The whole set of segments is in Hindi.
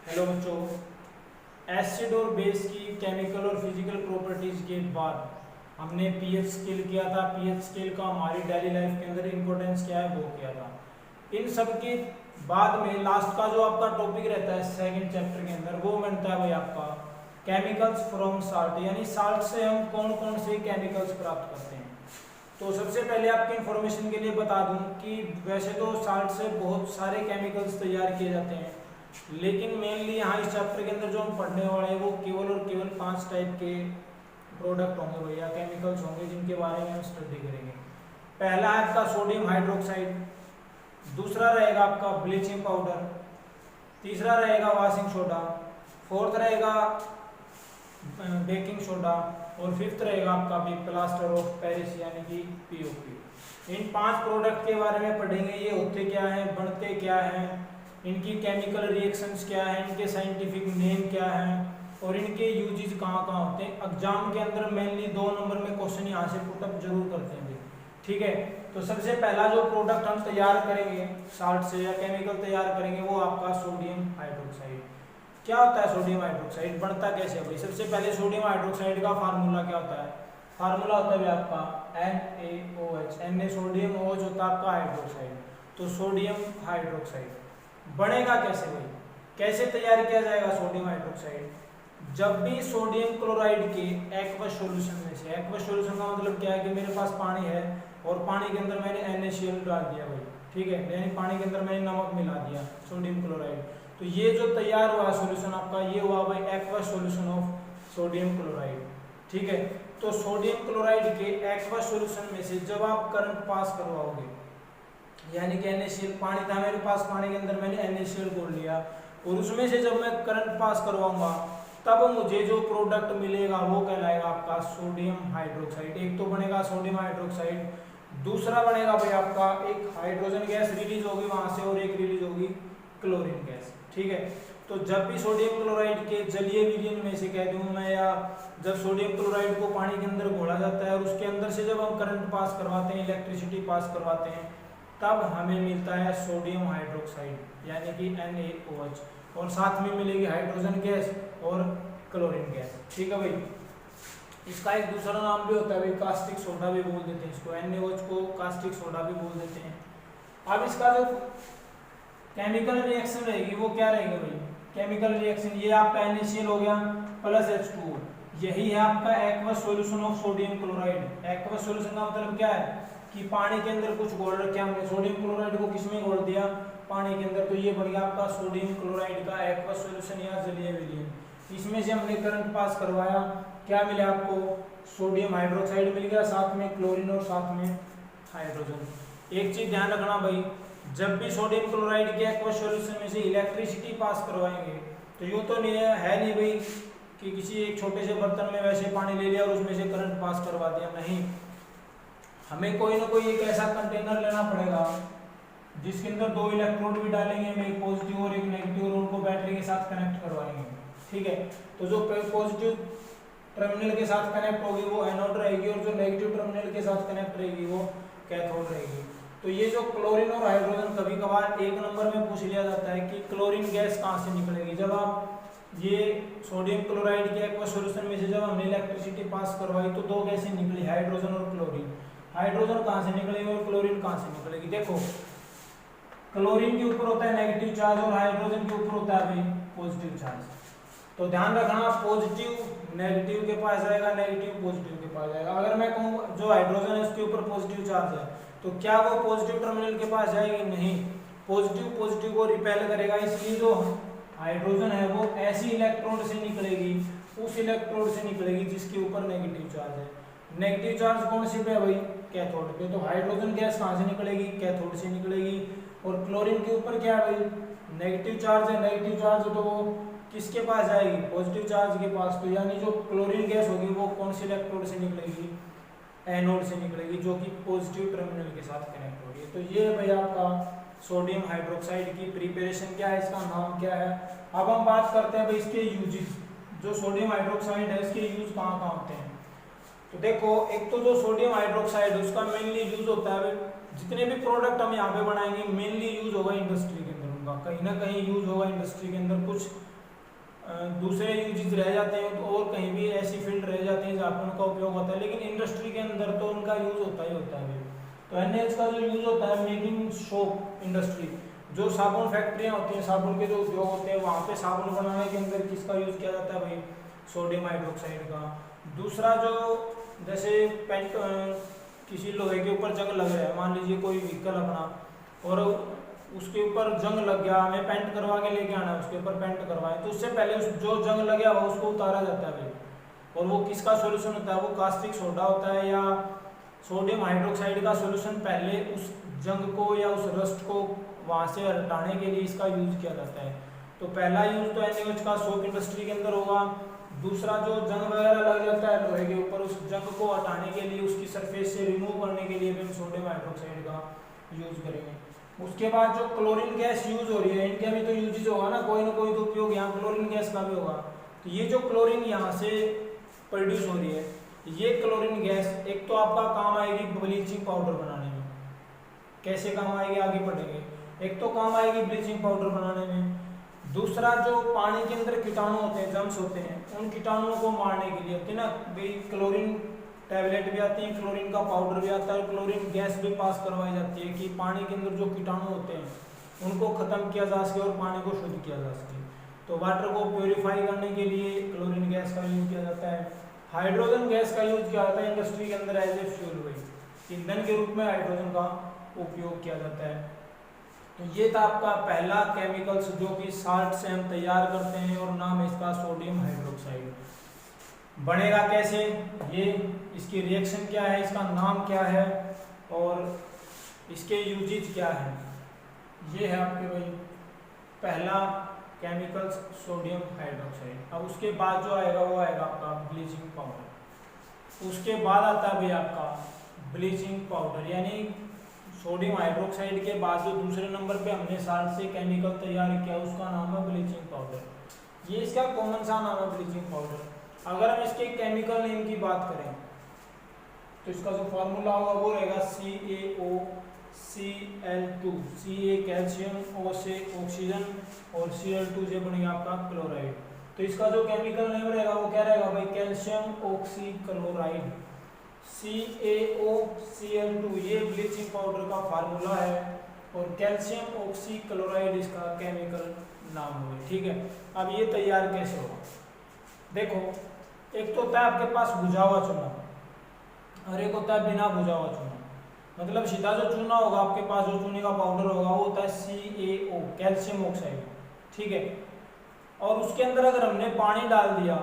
हेलो बच्चों, एसिड और बेस की केमिकल और फिजिकल प्रॉपर्टीज के बाद हमने पीएच स्केल किया था। पीएच स्केल का हमारी डेली लाइफ के अंदर इंपॉर्टेंस क्या है वो किया था। इन सब के बाद में लास्ट का जो आपका टॉपिक रहता है सेकंड चैप्टर के अंदर वो बनता है भाई आपका केमिकल्स फ्रॉम साल्ट, यानी साल्ट से हम कौन कौन से केमिकल्स प्राप्त करते हैं। तो सबसे पहले आपके इंफॉर्मेशन के लिए बता दूं कि वैसे तो साल्ट से बहुत सारे केमिकल्स तैयार किए जाते हैं, लेकिन मेनली यहाँ इस चैप्टर के अंदर जो हम पढ़ने वाले हैं वो केवल और केवल 5 टाइप के प्रोडक्ट होंगे भैया, केमिकल्स होंगे जिनके बारे में हम स्टडी करेंगे। पहला है आपका सोडियम हाइड्रोक्साइड, दूसरा रहेगा आपका ब्लीचिंग पाउडर, तीसरा रहेगा वॉशिंग सोडा, फोर्थ रहेगा बेकिंग सोडा और फिफ्थ रहेगा आपका भी प्लास्टर ऑफ पेरिस यानी कि पीओपी। इन 5 प्रोडक्ट के बारे में पढ़ेंगे, ये होते क्या हैं, बनते क्या हैं, इनकी केमिकल रिएक्शंस क्या है, इनके साइंटिफिक नेम क्या है और इनके यूजेस कहाँ कहाँ होते हैं। एग्जाम के अंदर मेनली 2 नंबर में क्वेश्चन यहाँ से पुटअप जरूर करते हैं, ठीक है। तो सबसे पहला जो प्रोडक्ट हम तैयार करेंगे साल्ट से या केमिकल तैयार करेंगे वो आपका सोडियम हाइड्रोक्साइड। क्या होता है सोडियम हाइड्रोक्साइड, बनता कैसे है भाई। सबसे पहले सोडियम हाइड्रोक्साइड का फार्मूला क्या होता है, फार्मूला होता है आपका NaOH, Na सोडियम, OH होता है आपका हाइड्रोक्साइड। तो सोडियम हाइड्रोक्साइड बनेगा कैसे भाई, कैसे तैयार किया जाएगा सोडियम हाइड्रोक्साइड। जब भी सोडियम क्लोराइड के एक्वस सॉल्यूशन में से, एक्वस सॉल्यूशन का मतलब क्या है कि मेरे पास पानी है और पानी के अंदर मैंने NaCl डाल दिया भाई, ठीक है, यानी पानी के अंदर मैंने नमक मिला दिया सोडियम क्लोराइड। तो ये जो तैयार हुआ सॉल्यूशन आपका ये हुआ भाई aqueous solution of sodium chloride, ठीक है। तो सोडियम क्लोराइड के एक्वस सॉल्यूशन में से जब आप करंट पास करवाओगे, यानी कि NaCl पानी था मेरे पास, पानी के अंदर मैंने NaCl घोल लिया और उसमें से जब मैं करंट पास करवाऊंगा तब मुझे जो प्रोडक्ट मिलेगा वो कहलाएगा आपका सोडियम हाइड्रोक्साइड। एक तो बनेगा सोडियम हाइड्रोक्साइड, दूसरा बनेगा भाई आपका एक हाइड्रोजन गैस रिलीज होगी वहां से और एक रिलीज होगी क्लोरीन गैस, ठीक है। तो जब भी सोडियम क्लोराइड के जलीय विलयन में से कह दूं मैं, या जब सोडियम क्लोराइड को पानी के अंदर घोला जाता है और उसके अंदर से जब हम करंट पास करवाते हैं, इलेक्ट्रिसिटी पास करवाते हैं, तब हमें मिलता है सोडियम हाइड्रोक्साइड यानी कि NaOH और साथ में मिलेगी हाइड्रोजन गैस और क्लोरीन गैस, ठीक है भाई। इसका एक दूसरा नाम भी होता है भाई, कास्टिक सोडा भी बोल देते हैं इसको, NaOH को कास्टिक सोडा भी बोल देते हैं। अब इसका जो केमिकल रिएक्शन रहेगी वो क्या रहेगी भाई, केमिकल रिएक्शन ये आपका NaCl हो गया प्लस H2O, यही है आपका aqueous solution of sodium chloride. Aqueous solution का मतलब क्या है कि पानी के अंदर कुछ घोल रखे हमने, सोडियम क्लोराइड को किसमें घोल दिया, पानी के अंदर। तो ये बढ़ गया आपका सोडियम क्लोराइड का एक्वस सॉल्यूशन या जलीय विलयन। इसमें से हमने करंट पास करवाया, क्या मिला आपको, सोडियम हाइड्रोक्साइड मिल गया, साथ में क्लोरीन और साथ में हाइड्रोजन। एक चीज ध्यान रखना भाई, जब भी सोडियम क्लोराइड के एक्वस सॉल्यूशन में से इलेक्ट्रिसिटी पास करवाएंगे तो यूँ तो नहीं है नहीं भाई कि किसी एक छोटे से बर्तन में वैसे पानी ले लिया और उसमें से करंट पास करवा दिया, नहीं। हमें कोई ना कोई एक ऐसा कंटेनर लेना पड़ेगा जिसके अंदर 2 इलेक्ट्रोड भी डालेंगे, एक पॉजिटिव और एक नेगेटिव, और उनको बैटरी के साथ कनेक्ट करवाएंगे, ठीक है। तो जो पॉजिटिव टर्मिनल के साथ कनेक्ट होगी वो एनोड रहेगी और जो नेगेटिव टर्मिनल के साथ कनेक्ट रहेगी वो कैथोड रहेगी। तो ये जो क्लोरीन और हाइड्रोजन कभी कभार 1 नंबर में पूछ लिया जाता है कि क्लोरीन गैस कहाँ से निकलेगी। जब आप ये सोडियम क्लोराइड के एक्वस सॉल्यूशन में से जब हमने इलेक्ट्रिसिटी पास करवाई तो 2 गैसें निकली, हाइड्रोजन और क्लोरीन। हाइड्रोजन कहाँ से निकलेगी और क्लोरीन कहाँ से निकलेगी। देखो क्लोरीन के ऊपर होता है नेगेटिव चार्ज और हाइड्रोजन के ऊपर होता है भाई पॉजिटिव चार्ज। तो ध्यान रखना, पॉजिटिव नेगेटिव के पास जाएगा, नेगेटिव पॉजिटिव के पास जाएगा। अगर मैं कहूँ जो हाइड्रोजन है उसके ऊपर पॉजिटिव चार्ज है तो क्या वो पॉजिटिव टर्मिनल के पास जाएगी, नहीं, पॉजिटिव को रिपेल करेगा। इसलिए जो हाइड्रोजन है वो ऐसी इलेक्ट्रोड से निकलेगी, उस इलेक्ट्रोड से निकलेगी जिसके ऊपर नेगेटिव चार्ज है। नेगेटिव चार्ज कौन सी पे है भाई, कैथोड पे। तो हाइड्रोजन गैस कहाँ से निकलेगी, कैथोड से निकलेगी। और क्लोरीन के ऊपर क्या है भाई, नेगेटिव चार्ज है, नेगेटिव चार्ज तो वो किसके पास जाएगी, पॉजिटिव चार्ज के पास। तो यानी जो क्लोरीन गैस होगी वो कौन सी इलेक्ट्रोड से निकलेगी, एनोड से निकलेगी, जो कि पॉजिटिव टर्मिनल के साथ कनेक्ट होगी। तो ये भाई आपका सोडियम हाइड्रोक्साइड की प्रिपरेशन क्या है, इसका नाम क्या है। अब हम बात करते हैं भाई इसके यूजेस। जो सोडियम हाइड्रोक्साइड है इसके यूज कहाँ कहाँ होते हैं। तो देखो, एक तो जो सोडियम हाइड्रोक्साइड है उसका मेनली यूज होता है, जितने भी प्रोडक्ट हम यहाँ पे बनाएंगे मेनली यूज होगा इंडस्ट्री के अंदर, उनका कहीं ना कहीं यूज होगा इंडस्ट्री के अंदर। कुछ दूसरे यूजेस रह जाते हैं तो और कहीं भी ऐसी फील्ड रह जाती हैं जहाँ पर उनका उपयोग होता है, लेकिन इंडस्ट्री के अंदर तो उनका यूज होता ही होता है। तो NaH का जो यूज होता है मेकिंग सोप इंडस्ट्री, जो साबुन फैक्ट्रियाँ होती हैं, साबुन के जो उद्योग होते हैं, वहाँ पे साबुन बनाने के अंदर किसका यूज किया जाता है भाई, सोडियम हाइड्रोक्साइड का। दूसरा जो जैसे पेंट किसी लोहे के ऊपर जंग लग रहा है, मान लीजिए कोई व्हीकल अपना, और उसके ऊपर जंग लग गया, हमें पेंट करवा के लेके आना है, उसके ऊपर पेंट करवाए, तो उससे पहले उस जो जंग लग गया वो उसको उतारा जाता है भाई। और वो किसका सॉल्यूशन होता है, वो कास्टिक सोडा होता है या सोडियम हाइड्रोक्साइड का सॉल्यूशन पहले उस जंग को या उस रस्ट को वहाँ से हटाने के लिए इसका यूज किया जाता है। तो पहला यूज तो NaOH का सोप इंडस्ट्री के अंदर होगा। दूसरा जो जंग वगैरह लग जाता है लोहे के ऊपर, उस जंग को हटाने के लिए, उसकी सरफेस से रिमूव करने के लिए भी हम सोडियम हाइड्रोक्साइड का यूज करेंगे। उसके बाद जो क्लोरीन गैस यूज हो रही है, इनका भी तो यूजेज होगा ना कोई तो उपयोग यहाँ क्लोरीन गैस का भी होगा। तो ये जो क्लोरीन यहाँ से प्रोड्यूस हो रही है, ये क्लोरीन गैस एक तो आपका काम आएगी ब्लीचिंग पाउडर बनाने में। कैसे काम आएगी आगे पढ़ेंगे। एक तो काम आएगी ब्लीचिंग पाउडर बनाने में, दूसरा जो पानी के अंदर कीटाणु होते हैं, जम्स होते हैं, उन कीटाणुओं को मारने के लिए होती है ना भाई, क्लोरीन टैबलेट भी आती है, क्लोरीन का पाउडर भी आता है, क्लोरीन गैस भी पास करवाई जाती है कि पानी के अंदर जो कीटाणु होते हैं उनको खत्म किया जा सके और पानी को शुद्ध किया जा सके। तो वाटर को प्योरीफाई करने के लिए क्लोरीन गैस का यूज किया जाता है। हाइड्रोजन गैस का यूज किया जाता है इंडस्ट्री के अंदर एज ए फ्यूल, वही ईंधन के रूप में हाइड्रोजन का उपयोग किया जाता है। तो ये था आपका पहला केमिकल्स जो कि साल्ट से हम तैयार करते हैं, और नाम है इसका सोडियम हाइड्रोक्साइड। बनेगा कैसे, ये इसकी रिएक्शन क्या है, इसका नाम क्या है और इसके यूजेज क्या है, ये है आपके भाई पहला केमिकल्स सोडियम हाइड्रोक्साइड। अब उसके बाद जो आएगा वो आएगा आपका ब्लीचिंग पाउडर। उसके बाद आता है भाई आपका ब्लीचिंग पाउडर, यानी सोडियम हाइड्रोक्साइड के बाद जो दूसरे नंबर पे हमने साल्ट से केमिकल तैयार किया उसका नाम है ब्लीचिंग पाउडर। ये इसका कॉमन सा नाम है ब्लीचिंग पाउडर। अगर हम इसके केमिकल नेम की बात करें तो इसका जो फॉर्मूला होगा वो रहेगा CaOCl2, Ca कैल्शियम, O से ऑक्सीजन और Cl2 से बनेगा आपका क्लोराइड। तो इसका जो केमिकल नेम रहेगा वो क्या रहेगा भाई, कैल्शियम ऑक्सी क्लोराइड, CaOCl2, ये ब्लीचिंग पाउडर का फार्मूला है और कैल्शियम ऑक्सी क्लोराइड इसका केमिकल नाम हुआ। ठीक है, अब ये तैयार कैसे होगा, देखो एक तो होता है आपके पास भुजा हुआ चूना और एक होता है बिना भुजा हुआ चूना। मतलब सीधा जो चूना होगा आपके पास, जो चूने का पाउडर होगा वो होता है CaO, कैल्शियम ऑक्साइड। ठीक है, और उसके अंदर अगर हमने पानी डाल दिया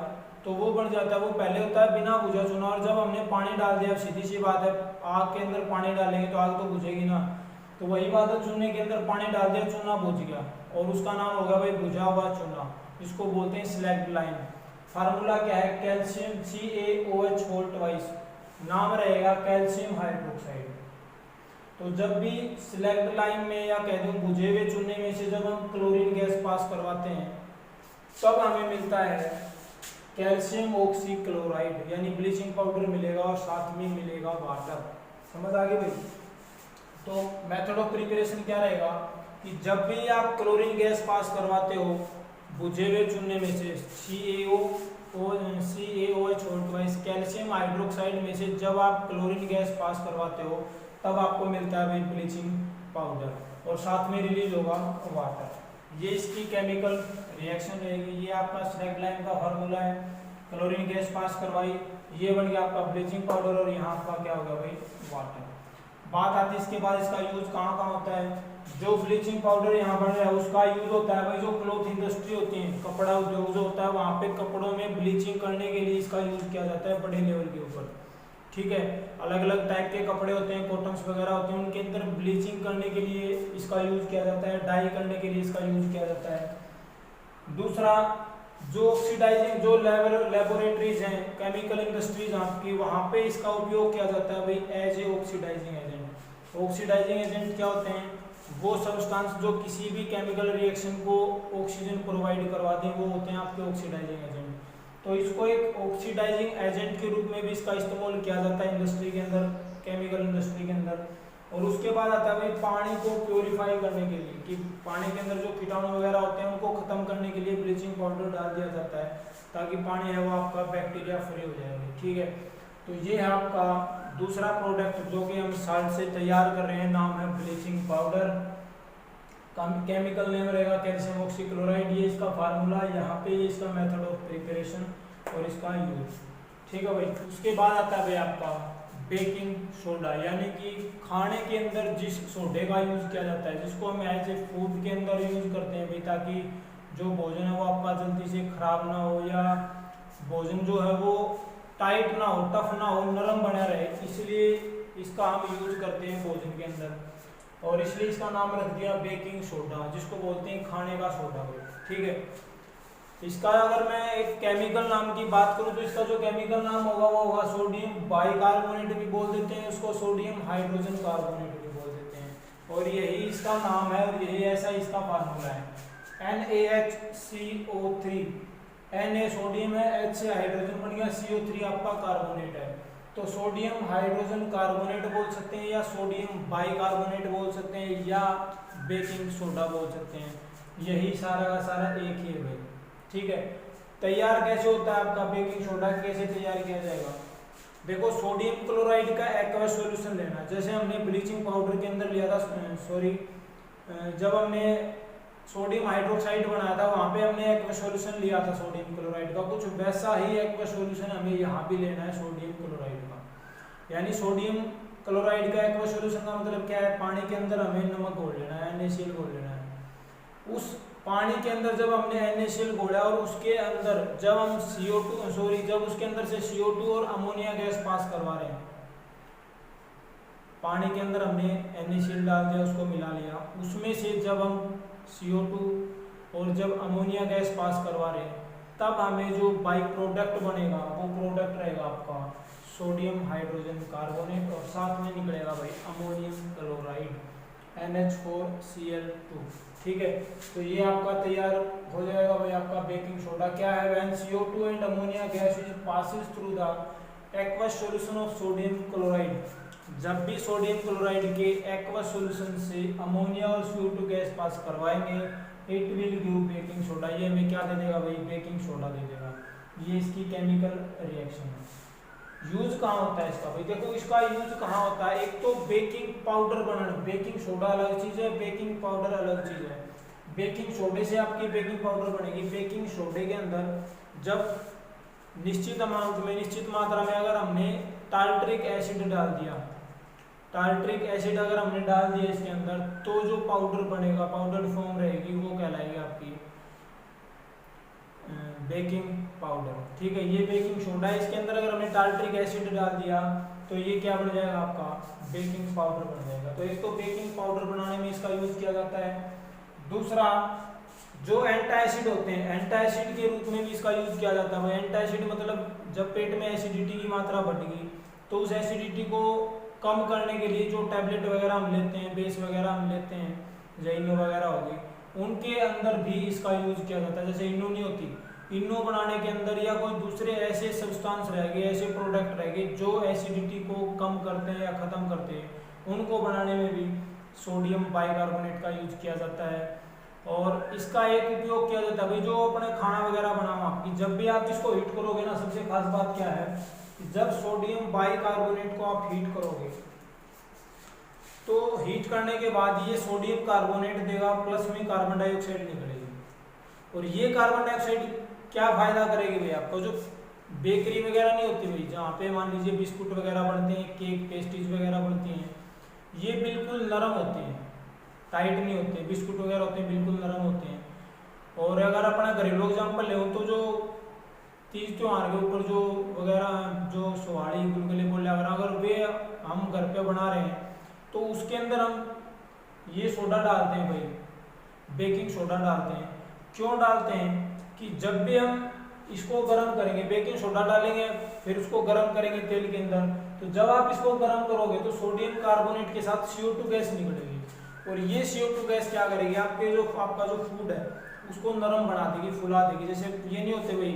तो वो बन जाता है, वो पहले होता है बिना भुजा चूना, और जब हमने पानी डाल दिया, सीधी सी बात है आग के अंदर पानी डालेंगे तो आग तो बुझेगी ना, तो वही बात है चूने के अंदर पानी डाल दिया, चूना बुझ गया और उसका नाम होगा भाई भुजा हुआ चूना। इसको बोलते हैं स्लैग्ड लाइम। फार्मूला क्या है, कैल्शियम CaOH होल ट्वाइस, नाम रहेगा कैल्शियम हाइड्रोक्साइड। तो जब भी स्लैग्ड लाइम में या कह दूं बुझे हुए चूने में से जब हम क्लोरीन गैस पास करवाते हैं तब हमें मिलता है कैल्शियम ऑक्सी क्लोराइड, यानी ब्लीचिंग पाउडर मिलेगा और साथ में मिलेगा वाटर। समझ आ गई भाई। तो मेथड ऑफ प्रिपरेशन क्या रहेगा कि जब भी आप क्लोरीन गैस पास करवाते हो बुझे हुए चूने में से CaOH whole twice calcium hydroxide में से जब आप क्लोरीन गैस पास करवाते हो तब आपको मिलता है भाई ब्लीचिंग पाउडर और साथ में रिलीज होगा वाटर। ये इसकी केमिकल रिएक्शन रहेगी। ये आपका स्लैग्ड लाइम का फार्मूला है, क्लोरीन गैस पास करवाई, ये बन गया आपका ब्लीचिंग पाउडर और यहाँ आपका क्या होगा भाई वाटर। बात आती है इसके बाद इसका यूज कहाँ कहाँ होता है। जो ब्लीचिंग पाउडर यहाँ बन रहा है उसका यूज होता है भाई जो क्लॉथ इंडस्ट्री होती है, कपड़ा उद्योग जो होता है, वहाँ पे कपड़ों में ब्लीचिंग करने के लिए इसका यूज किया जाता है बड़े लेवल के ऊपर। ठीक है, अलग अलग टाइप के कपड़े होते हैं, कॉटन्स वगैरह होते हैं, उनके अंदर ब्लीचिंग करने के लिए इसका यूज किया जाता है, डाई करने के लिए इसका यूज किया जाता है। दूसरा जो ऑक्सीडाइजिंग जो लेबोरेटरीज हैं, केमिकल इंडस्ट्रीज आपकी, वहाँ पे इसका उपयोग किया जाता है भाई as a oxidizing agent. Oxidizing agent क्या होते हैं, वो सब्सटेंस जो किसी भी केमिकल रिएक्शन को ऑक्सीजन प्रोवाइड करवाते हैं वो होते हैं आपके ऑक्सीडाइजिंग एजेंट। तो इसको एक ऑक्सीडाइजिंग एजेंट के रूप में भी इसका इस्तेमाल किया जाता है इंडस्ट्री के अंदर, केमिकल इंडस्ट्री के अंदर। और उसके बाद आता है भाई पानी को प्योरीफाई करने के लिए, कि पानी के अंदर जो कीटाणु वगैरह होते हैं उनको खत्म करने के लिए ब्लीचिंग पाउडर डाल दिया जाता है, ताकि पानी है वो आपका बैक्टीरिया फ्री हो जाएगा। ठीक है, तो ये है आपका दूसरा प्रोडक्ट जो कि हम साल्ट से तैयार कर रहे हैं, नाम है ब्लीचिंग पाउडर। केमिकल नेम रहेगा कैल्शियम ऑक्सीक्लोराइड, ये इसका फार्मूला, यहाँ पे ये इसका मेथड ऑफ प्रिपरेशन और इसका यूज। ठीक है भाई, उसके बाद आता है भाई आपका बेकिंग सोडा, यानी कि खाने के अंदर जिस सोडे का यूज किया जाता है, जिसको हम एज ए फूड के अंदर यूज करते हैं भाई, ताकि जो भोजन है वो आपका जल्दी से खराब ना हो, या भोजन जो है वो टाइट ना हो, टफ ना हो, नरम बना रहे, इसलिए इसका हम यूज करते हैं भोजन के अंदर, और इसलिए इसका नाम रख दिया बेकिंग सोडा, जिसको बोलते हैं खाने का सोडा। ठीक है, इसका अगर मैं एक केमिकल नाम की बात करूं तो इसका जो केमिकल नाम होगा वो होगा सोडियम बाइकार्बोनेट भी बोल देते हैं उसको, सोडियम हाइड्रोजन कार्बोनेट भी बोल देते हैं, और यही इसका नाम है और यही ऐसा इसका फार्मूला है, NaHCO3। Na सोडियम है, H से हाइड्रोजन बन गया, CO3 आपका कार्बोनेट है, तो सोडियम हाइड्रोजन कार्बोनेट बोल सकते हैं, या सोडियम बाइकार्बोनेट बोल सकते हैं, या बेकिंग सोडा बोल सकते हैं, यही सारा का सारा एक ही है भाई। ठीक है, तैयार कैसे होता है आपका बेकिंग सोडा, कैसे तैयार किया जाएगा? देखो, सोडियम क्लोराइड का एक्वस सॉल्यूशन लेना, जैसे हमने ब्लीचिंग पाउडर के अंदर लिया था, जब हमने सोडियम हाइड्रोक्साइड बनाया था वहां पे हमने एक्वस सॉल्यूशन लिया था सोडियम क्लोराइड का, कुछ वैसा ही एक्वस सॉल्यूशन हमें यहाँ भी लेना है सोडियम क्लोराइड का। यानी सोडियम क्लोराइड का एक्वस सॉल्यूशन का मतलब क्या है? पानी के अंदर हमें नमक घोल लेना है, NaCl घोल लेना है। उस पानी के अंदर जब हमने NaCl घोला और उसके अंदर जब हम जब उसके अंदर से CO2 और अमोनिया गैस पास करवा रहे हैं, पानी के अंदर हमने NaCl डाल दिया, उसको मिला लिया, उसमें से जब हम CO2 और जब अमोनिया गैस पास करवा रहे हैं, तब हमें जो बाई प्रोडक्ट बनेगा वो प्रोडक्ट रहेगा आपका सोडियम हाइड्रोजन कार्बोनेट, और साथ में निकलेगा भाई अमोनियम क्लोराइड NH4Cl2। ठीक है, तो ये आपका तैयार हो जाएगा भाई आपका बेकिंग सोडा। क्या है? When CO2 and ammonia gas is passes through the aqueous solution of sodium chloride, जब भी सोडियम क्लोराइड के एक्वस सॉल्यूशन से अमोनिया और CO2 गैस पास करवाएंगे, it will give baking soda, ये हमें क्या दे देगा भाई? बेकिंग सोडा दे देगा। ये इसकी केमिकल रिएक्शन है। यूज कहाँ होता है इसका भाई? देखो, इसका यूज कहाँ होता है, एक तो बेकिंग पाउडर बनाना, बेकिंग सोडा अलग चीज है, बेकिंग पाउडर अलग चीज है। बेकिंग सोडे से आपकी बेकिंग पाउडर बनेगी। बेकिंग सोडे के अंदर जब निश्चित अमाउंट में, निश्चित मात्रा में अगर हमने टार्ट्रिक एसिड डाल दिया, टार्ट्रिक एसिड अगर हमने डाल दिया इसके अंदर, तो जो पाउडर बनेगा, पाउडर फॉर्म रहेगी, वो कहलाएगी आपकी बेकिंग पाउडर। ठीक है, ये बेकिंग सोडा है, इसके अंदर अगर हमने टार्ट्रिक एसिड डाल दिया तो ये क्या बन जाएगा? आपका बेकिंग पाउडर बन जाएगा। तो एक तो बेकिंग पाउडर बनाने में इसका यूज किया जाता है। दूसरा, जो एंटासिड होते हैं, एंटासिड के रूप में भी इसका यूज किया जाता है। एंटासिड मतलब जब पेट में एसिडिटी की मात्रा बढ़ गई तो उस एसिडिटी को कम करने के लिए जो टैबलेट वगैरह हम लेते हैं, बेस वगैरह हम लेते हैं, जैनो वगैरह हो गई, उनके अंदर भी इसका यूज किया जाता है। जैसे इनो नहीं होती, इनो बनाने के अंदर या कोई दूसरे ऐसे सब्सटेंस रह गए, ऐसे प्रोडक्ट रह गए जो एसिडिटी को कम करते हैं या खत्म करते हैं, उनको बनाने में भी सोडियम बाइकार्बोनेट का यूज किया जाता है। और इसका एक उपयोग किया जाता है भाई, जो अपने खाना वगैरह बनाओ आपकी, जब भी आप इसको हीट करोगे ना, सबसे खास बात क्या है, जब सोडियम बाइकार्बोनेट को आप हीट करोगे तो हीट करने के बाद ये सोडियम कार्बोनेट देगा, प्लस में कार्बन डाइऑक्साइड निकलेगी, और ये कार्बन डाइऑक्साइड क्या फायदा करेगी भाई आपको? जो बेकरी वगैरह नहीं होती भाई, जहाँ पे मान लीजिए बिस्कुट वगैरह बनते हैं, केक पेस्ट्रीज वगैरह बनती हैं, ये बिल्कुल नरम होते हैं, टाइट नहीं होते। बिस्कुट वगैरह होते हैं बिल्कुल नरम होते हैं। और अगर अपना घरेलू एग्जाम्पल ले तो जो तीज त्योहार के ऊपर जो वगैरह जो सुहाड़ी गुलगुले बोले अगर वे हम घर पे बना रहे हैं तो उसके अंदर हम ये सोडा डालते हैं भाई, बेकिंग सोडा डालते हैं। क्यों डालते हैं? कि जब भी हम इसको गर्म करेंगे, बेकिंग सोडा डालेंगे, फिर उसको गर्म करेंगे तेल के अंदर, तो जब आप इसको गर्म करोगे तो सोडियम कार्बोनेट के साथ CO2 गैस निकलेगी, और ये CO2 गैस क्या करेगी? आपका जो फूड है उसको नरम बना देगी, फुला देगी। जैसे ये नहीं होते भाई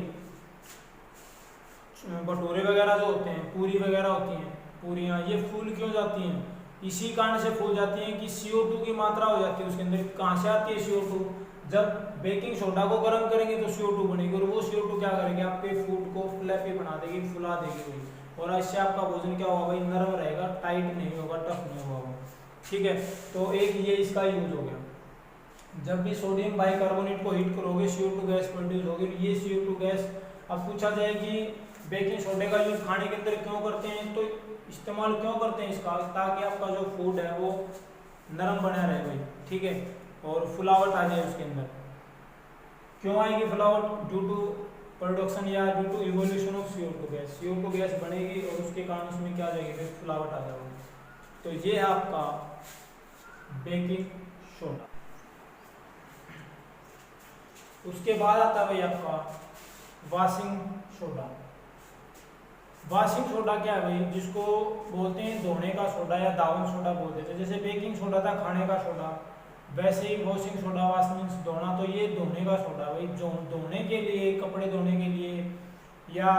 भटूरे वगैरह जो होते हैं, पूरी वगैरह होती हैं, पूरियाँ, ये फूल क्यों जाती हैं? इसी कारण से फूल जाती हैं कि CO2 की मात्रा हो जाती है उसके अंदर। कहाँ से आती है CO2? जब बेकिंग सोडा को गर्म करेंगे तो CO2 बनेगी, और वो CO2 क्या करेगी, आपके फूड को फ्लैपी बना देगी, फुला देगी भाई, और इससे आपका भोजन क्या होगा भाई, नरम रहेगा, टाइट नहीं होगा, टफ नहीं होगा। ठीक है, तो एक ये इसका यूज हो गया। जब भी सोडियम बाइकार्बोनेट को हीट करोगे CO2 गैस प्रोड्यूस होगी। ये CO2 गैस, अब पूछा जाए कि बेकिंग सोडे का यूज खाने के अंदर क्यों करते हैं, तो इस्तेमाल क्यों करते हैं इसका, ताकि आपका जो फूड है वो नरम बना रहे भाई। ठीक है, और फुलावट आ जाए उसके अंदर। क्यों आएगी फुलावट? ड्यू टू प्रोडक्शन या due to evolution of CO2 gas. CO2 gas बनेगी और उसके कारण उसमें क्या आ जाएगी, फिर फुलावट आ जाएगी। तो ये है आपका बेकिंग सोडा। उसके बाद आता है भाई आपका वॉशिंग सोडा। वॉशिंग सोडा क्या है भाई, जिसको बोलते हैं धोने का सोडा या दावन सोडा बोल देते हैं। जैसे बेकिंग सोडा था खाने का सोडा, वैसे ही वॉशिंग सोडा, वॉश मीन्स धोना, तो ये धोने का सोडा भाई। जो धोने के लिए, कपड़े धोने के लिए, या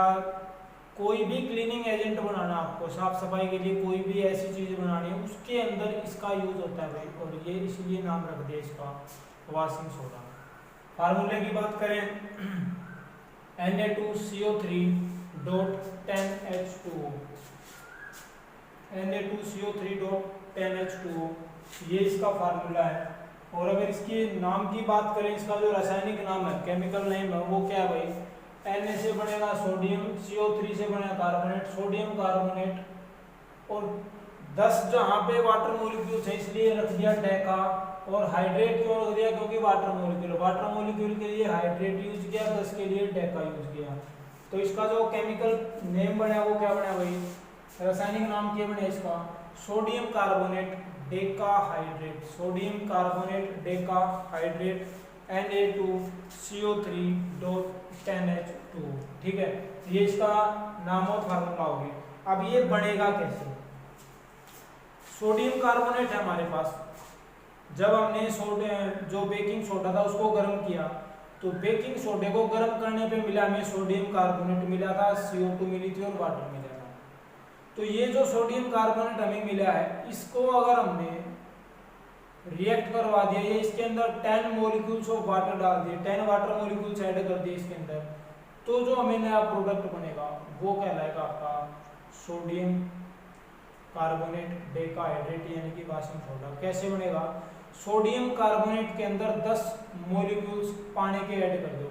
कोई भी क्लीनिंग एजेंट बनाना, आपको साफ सफाई के लिए कोई भी ऐसी चीज़ बनानी है, उसके अंदर इसका यूज होता है भाई, और ये इसलिए नाम रख दिया इसका वॉशिंग सोडा। फार्मूले की बात करें Na2CO3.10H2O, Na2CO3.10H2O, ये इसका फार्मूला है। और अगर इसके नाम की बात करें, इसका जो रासायनिक नाम है, केमिकल नेम है, वो क्या है भाई, Na से बनेगा सोडियम, CO3 से बनेगा कार्बोनेट, सोडियम कार्बोनेट, और 10 जहाँ पे वाटर मॉलिक्यूल्स है इसलिए रख दिया डेका। और हाइड्रेट क्यों रख दिया, क्योंकि वाटर मॉलिक्यूल के लिए हाइड्रेट यूज किया, 10 के लिए डेका यूज किया। तो इसका जो केमिकल नेम बना वो क्या बना भाई, रासायनिक नाम क्या बना इसका, sodium carbonate Deka hydrate, sodium carbonate Deka hydrate, Na2CO3.10H2O। ठीक है, ये इसका नाम और फार्मूला हो गया। अब ये बनेगा कैसे? सोडियम कार्बोनेट है हमारे पास, जब हमने जो बेकिंग सोडा था उसको गर्म किया, तो बेकिंग सोडे को गर्म करने पे मिला हमें सोडियम कार्बोनेट मिला था, CO2 मिली थी और वाटर मिला था। तो ये जो सोडियम कार्बोनेट हमें मिला है, इसको अगर हमने रिएक्ट करवा दिया, ये इसके अंदर 10 मॉलिक्यूल्स ऑफ वाटर डाल दिए, 10 वाटर मॉलिक्यूल्स ऐड कर दिए इसके अंदर, तो जो हमें नया प्रोडक्ट बनेगा वो कहलाएगा आपका सोडियम कार्बोनेट डेकाहाइड्रेट, यानी कि वॉशिंग सोडा। कैसे बनेगा? सोडियम कार्बोनेट के अंदर 10 मॉलिक्यूल्स पानी के ऐड कर दो।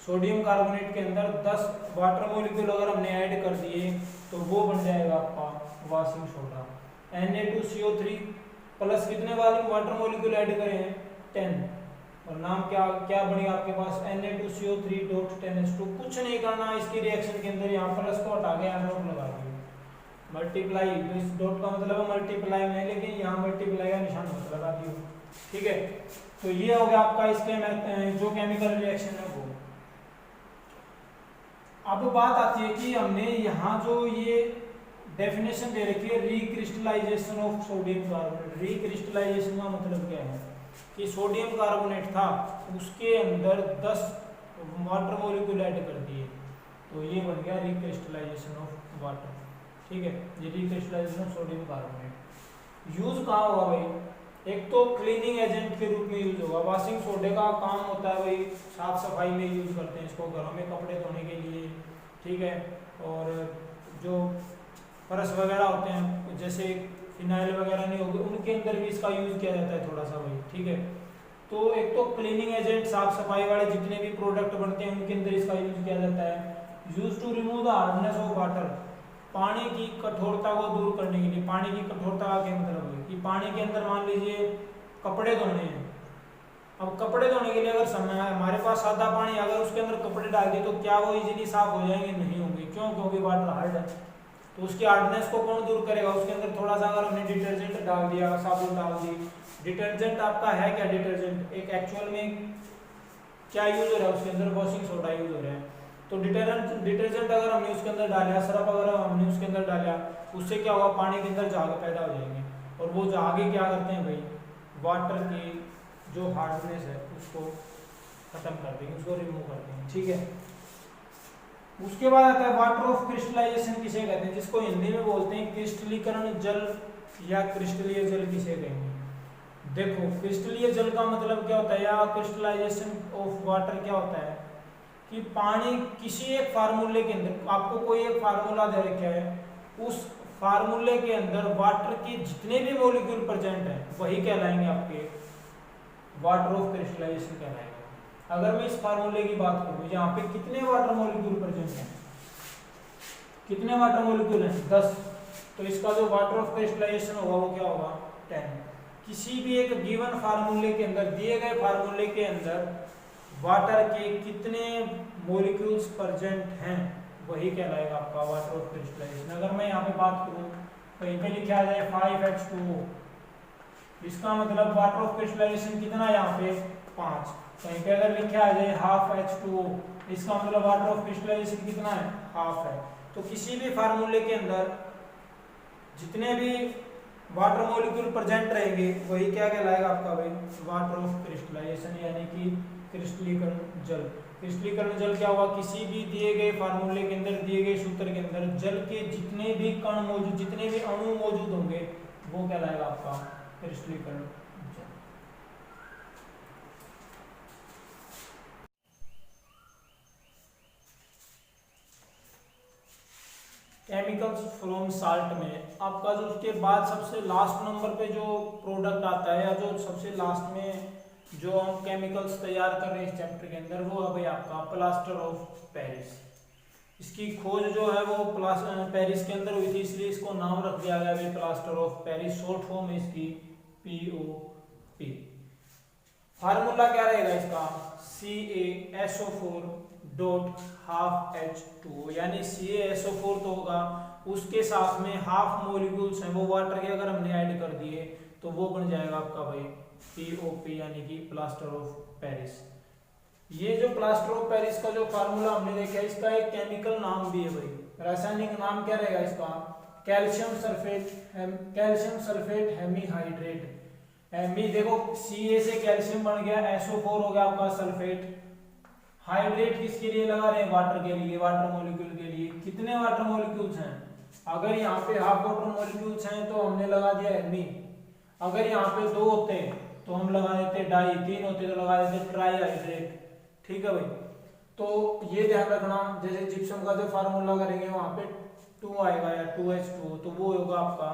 सोडियम कार्बोनेट के अंदर 10 वाटर मॉलिक्यूल अगर हमने ऐड कर दिए तो वो बन जाएगा आपका वॉशिंग सोडा। Na2CO3 प्लस कितने वाले वाटर मॉलिक्यूल ऐड करें हैं, 10, और नाम क्या क्या बनेगा आपके पास, Na2CO3.10H2। कुछ नहीं करना इसकी रिएक्शन के अंदर, यहाँ प्लस को हटा के यहाँ नोट लगा दिए, मल्टीप्लाई, तो इस डॉट का मतलब है मल्टीप्लाई में, लेकिन यहाँ मल्टीप्लाई का निशान मत लगा दियो। ठीक है, तो ये हो गया आपका इसके जो केमिकल रिएक्शन है वो। अब बात आती है कि हमने यहाँ जो ये डेफिनेशन दे रखी है recrystallisation of sodium carbonate. Recrystallisation का मतलब क्या है कि सोडियम कार्बोनेट था, उसके अंदर 10 वाटर मॉलिक्यूल ऐड कर दिए, तो ये बन गया रिक्रिस्टलाइजेशन ऑफ वाटर। ठीक है, ये recrystallisation of sodium carbonate. Use कहाँ होगा भाई, एक तो क्लीनिंग एजेंट के रूप में यूज होगा। वॉशिंग सोडे का काम होता है भाई साफ सफाई में यूज करते हैं इसको, घरों में कपड़े धोने के लिए। ठीक है, और जो फर्श वगैरह होते हैं, जैसे फिनाइल वगैरह नहीं होगी, उनके अंदर भी इसका यूज किया जाता है थोड़ा सा भाई। ठीक है, तो एक तो क्लीनिंग एजेंट, साफ सफाई वाले जितने भी प्रोडक्ट बनते हैं उनके अंदर इसका यूज किया जाता है। Use to remove the hardness of water, पानी की कठोरता को दूर करने के लिए। पानी की कठोरता के मतलब है कि पानी के अंदर मान लीजिए कपड़े धोने हैं, अब कपड़े धोने के लिए अगर समय हमारे पास सादा पानी, अगर उसके अंदर कपड़े डाल दिए तो क्या वो इजीली साफ हो जाएंगे? नहीं होंगे। क्यों? क्योंकि वाटर हार्ड है, तो उसकी हार्डनेस को कौन दूर करेगा? उसके अंदर थोड़ा सा अगर हमने डिटर्जेंट डाल दिया, साबुन डाल दी, डिटर्जेंट आपका है क्या? डिटर्जेंट एक एक्चुअल में क्या यूज हो रहा है उसके अंदर? वॉशिंग सोडा यूज हो रहा है। तो डिटर्जेंट अगर हमने उसके अंदर डाला, सरफ अगर हमने उसके अंदर डाला, उससे क्या होगा? पानी के अंदर झाग पैदा हो जाएंगे, और वो झागे क्या करते हैं भाई? वाटर की जो हार्डनेस है उसको खत्म कर देंगे, उसको रिमूव कर देंगे। ठीक है, उसके बाद आता है वाटर ऑफ क्रिस्टलाइजेशन। किसे कहते हैं? जिसको हिंदी में बोलते हैं क्रिस्टलीकरण जल या क्रिस्टलीय जल किसे कहेंगे? देखो क्रिस्टलीय जल का मतलब क्या होता है या क्रिस्टलाइजेशन ऑफ वाटर क्या होता है कि पानी किसी एक फार्मूले के अंदर, आपको कोई एक फार्मूला दे रखा है, उस फार्मूले के अंदर वाटर के जितने भी मॉलिक्यूल प्रेजेंट हैं वही कहलाएंगे आपके वाटर ऑफ क्रिस्टलाइजेशन कहलाएगा। अगर मैं इस फार्मूले की बात करूं, यहाँ पे कितने वाटर मॉलिक्यूल प्रेजेंट हैं, कितने वाटर मॉलिक्यूल हैं 10, तो इसका जो वाटर ऑफ क्रिस्टलाइजेशन होगा वो क्या होगा 10। किसी भी एक गिवन फार्मूले के अंदर, दिए गए फार्मूले के अंदर वाटर के कितने मॉलिक्यूल्स प्रेजेंट हैं वही कहलाएगा आपका वाटर ऑफ क्रिस्टलाइजेशन। अगर मैं यहाँ पे बात करूँ, कहीं पे लिखा जाए 5H2O, इसका मतलब वाटर ऑफ क्रिस्टलाइजेशन कितना है यहाँ पे 5। कहीं पे अगर लिखा आ जाए हाफ H2O, इसका मतलब वाटर ऑफ क्रिस्टलाइजेशन कितना है हाफ है। तो किसी भी फार्मूले के अंदर जितने भी वाटर मॉलिक्यूल प्रेजेंट रहेंगे वही क्या कहलाएगा आपका भाई वाटर ऑफ क्रिस्टलाइजेशन, यानी कि क्रिस्टलीकरण जल। क्रिस्टलीकरण जल क्या हुआ, किसी भी दिए गए फार्मूले के अंदर, दिए गए सूत्र के अंदर जल के जितने भी कण मौजूद, जितने भी अणु मौजूद होंगे वो कहलाएगा आपका क्रिस्टलीकरण जल। केमिकल्स फ्रॉम साल्ट में आपका जो उसके बाद सबसे लास्ट नंबर पे जो प्रोडक्ट आता है या जो सबसे लास्ट में जो हम केमिकल्स तैयार कर रहे हैं इस चैप्टर के अंदर, वो है भाई आपका प्लास्टर ऑफ पेरिस। इसकी खोज जो है वो पेरिस के अंदर हुई थी, इसलिए इसको नाम रख दिया गया भाई plaster of Paris. Short form है इसकी POP। फार्मूला क्या रहेगा इसका CaSO4 डॉट हाफ H2O, यानी CaSO4 तो होगा, उसके साथ में हाफ मॉलिक्यूल्स हैं वो वाटर के अगर हमने ऐड कर दिए तो वो बन जाएगा आपका भाई POP, यानी कि प्लास्टर ऑफ पेरिस। ये जो प्लास्टर ऑफ पेरिस का जो फार्मूला हमने देखा, इसका एक केमिकल नाम भी है भाई, रासायनिक नाम क्या रहेगा इसका कैल्शियम सल्फेट हेमीहाइड्रेट। देखो Ca से कैल्शियम बन गया, SO4 हो गया आपका सल्फेट, हाइड्रेट किसके लिए लगा रहे हैं वाटर के लिए, वाटर मॉलिक्यूल के लिए। कितने वाटर मॉलिक्यूल्स हैं, अगर यहाँ पे हाफ वाटर मॉलिक्यूल्स हैं तो हमने लगा दिया हेमी, अगर यहाँ पे 2 होते तो हम लगा देते डाई, 3 होते तो लगा देते ट्राई हाइड्रेट। ठीक है भाई, तो ये ध्यान रखना, जैसे जिप्सम का जो फार्मूला करेंगे वहां पे 2 आएगा या 2H2, तो वो होगा आपका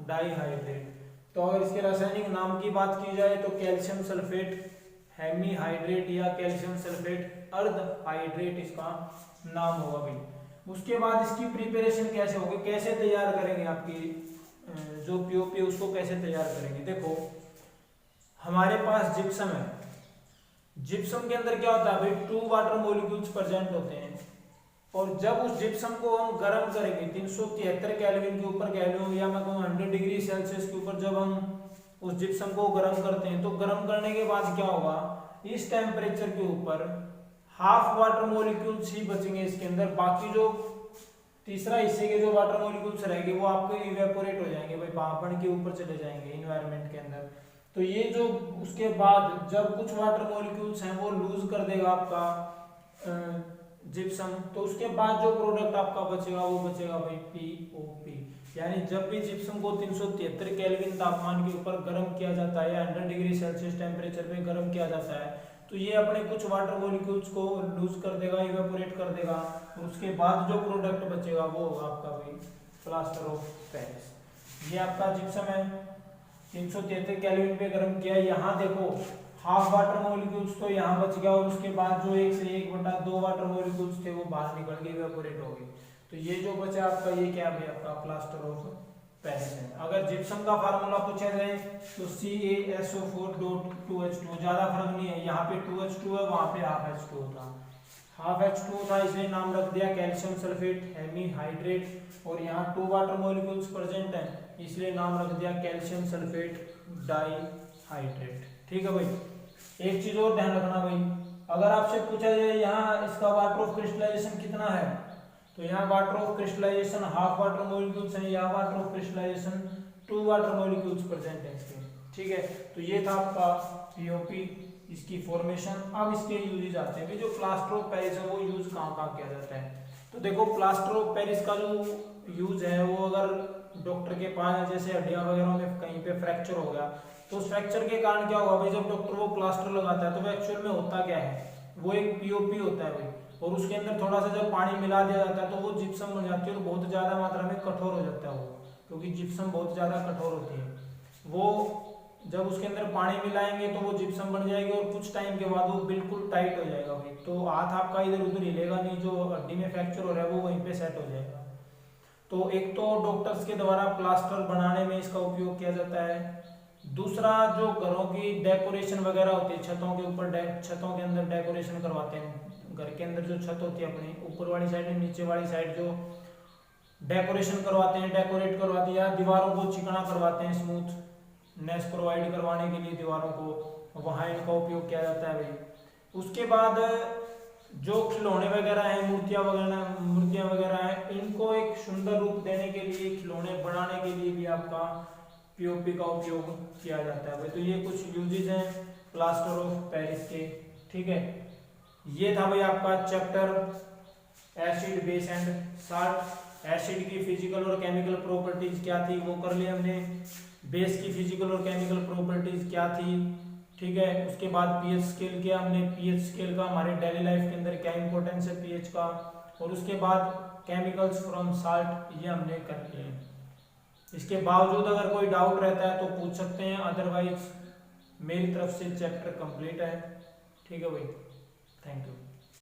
डाई हाइड्रेट। तो अगर इसके रासायनिक नाम की बात की जाए तो कैल्शियम सल्फेट हेमीहाइड्रेट या कैल्शियम सल्फेट अर्ध हाइड्रेट इसका नाम होगा भाई। उसके बाद इसकी प्रिपरेशन कैसे होगी, कैसे तैयार करेंगे, आपकी जो POP है उसको कैसे तैयार करेंगे। देखो हमारे पास जिप्सम है, जिप्सम के अंदर क्या होता है भाई 2 वाटर मॉलिक्यूल्स प्रेजेंट होते हैं, और जब उस जिप्सम को हम गर्म करेंगे 373 केल्विन के ऊपर कह लो या मैं कहूँ 100 डिग्री सेल्सियस के ऊपर, जब हम उस जिप्सम को गर्म करते हैं तो गर्म करने के बाद क्या होगा, इस टेम्परेचर के ऊपर हाफ वाटर मॉलिक्यूल्स ही बचेंगे इसके अंदर, बाकी जो तीसरा हिस्से के जो वाटर मॉलिक्यूल्स रहेंगे वो आपके इवेपोरेट हो जाएंगे भाई, भापण के ऊपर चले जाएंगे इन्वायरमेंट के अंदर। तो ये जो उसके बाद जब कुछ वाटर मॉलिक्यूल्स हैं वो लूज कर देगा आपका जिप्सम, तो उसके बाद जो प्रोडक्ट आपका बचेगा वो बचेगा भाई POP। यानी जब भी जिप्सम को 373 केल्विन तापमान के ऊपर गर्म किया जाता है या 100 डिग्री सेल्सियस टेम्परेचर पे गर्म किया जाता है, तो ये अपने कुछ वाटर मॉलिक्यूल्स को लूज कर देगा, इवेपोरेट कर देगा, और उसके बाद जो प्रोडक्ट बचेगा वो होगा आपका भाई प्लास्टर ऑफ पेरिस। ये आपका जिप्सम है, 373 केल्विन पे गर्म किया, यहाँ देखो हाफ वाटर मॉलिक्यूल्स तो यहाँ बच गया, और उसके बाद जो 1 से 1/2 वाटर मॉलिक्यूल्स थे वो बाहर निकल के इवेपोरेट हो गए। तो ये जो बचा आपका ये क्या है आपका प्लास्टर ऑफ पेरिस है। अगर जिप्सम का फार्मूला पूछा जाए तो CaSO4 डॉट 2H2, ज्यादा फर्क नहीं है, यहाँ पे 2H2 है वहां पे हाफ H2 था, हाफ H2 था इसलिए नाम रख दिया कैल्शियम सल्फेट हेमीहाइड्रेट, और यहाँ 2 वाटर मॉलिक्यूल्स प्रेजेंट हैं इसलिए नाम रख दिया कैल्शियम सल्फेट डाईहाइड्रेट। ठीक है भाई, एक चीज और ध्यान रखना भाई, अगर आपसे पूछा जाए यहाँ इसका वाटर ऑफ क्रिस्टलाइजेशन कितना है, तो यहाँ water of crystallization half water molecules हैं, यहाँ water of crystallization 2 water molecules present हैं इसके। ठीक है, तो ये था आपका POP, इसकी फॉर्मेशन। अब इसके यूजेज आते हैं, जो प्लास्टर ऑफ पेरिस है वो यूज कहाँ किया जाता है। तो देखो प्लास्टर ऑफ पेरिस का जो यूज है वो अगर डॉक्टर के पास जैसे हड्डियां वगैरह में कहीं पे फ्रैक्चर हो गया, तो उस फ्रैक्चर के कारण क्या होगा भाई, जब डॉक्टर वो प्लास्टर लगाता है तो वो एक्चुअल में होता क्या है, वो एक पीओपी होता है भाई, और उसके अंदर थोड़ा सा जब पानी मिला दिया जाता है तो वो जिप्सम बन जाती है और बहुत ज़्यादा मात्रा में कठोर हो जाता है वो, क्योंकि जिप्सम बहुत ज़्यादा कठोर होती है। वो जब उसके अंदर पानी मिलाएंगे तो वो जिप्सम बन जाएगी और कुछ टाइम के बाद वो बिल्कुल टाइट हो जाएगा भाई, तो हाथ आपका इधर उधर हिलेगा नहीं, जो हड्डी में फ्रैक्चर हो रहा है वो वहीं पे सेट हो जाएगा। तो एक तो डॉक्टर्स के द्वारा प्लास्टर बनाने में इसका उपयोग किया जाता है। दूसरा, जो घरों की डेकोरेशन वगैरह होती है, छतों के ऊपर छतों के अंदर डेकोरेशन करवाते हैं, घर के अंदर जो छत होती है अपनी ऊपर वाली साइड में नीचे वाली साइड जो डेकोरेशन करवाते हैं, डेकोरेट करवाते हैं, या दीवारों को चिकना करवाते हैं, स्मूथनेस प्रोवाइड करवाने के लिए दीवारों को, वहाँ इनका उपयोग किया जाता है भाई। उसके बाद जो खिलौने वगैरह हैं, मूर्तियाँ वगैरह हैं, इनको एक सुंदर रूप देने के लिए, खिलौने बनाने के लिए भी आपका पीओपी का उपयोग किया जाता है भाई। तो ये कुछ यूजेज हैं प्लास्टर ऑफ पेरिस के, ठीक है। ये था भाई आपका chapter acid base and salt. Acid की फिजिकल और केमिकल प्रॉपर्टीज क्या थी वो कर लिया हमने, बेस की फिजिकल और केमिकल प्रॉपर्टीज क्या थी, ठीक है। उसके बाद पीएच स्केल किया हमने, पीएच स्केल का हमारे डेली लाइफ के अंदर क्या इंपॉर्टेंस है पीएच का, और उसके बाद केमिकल्स फ्रॉम साल्ट, ये हमने कर लिए। इसके बावजूद अगर कोई डाउट रहता है तो पूछ सकते हैं, अदरवाइज मेरी तरफ से चैप्टर कंप्लीट है, ठीक है भाई। Thank you.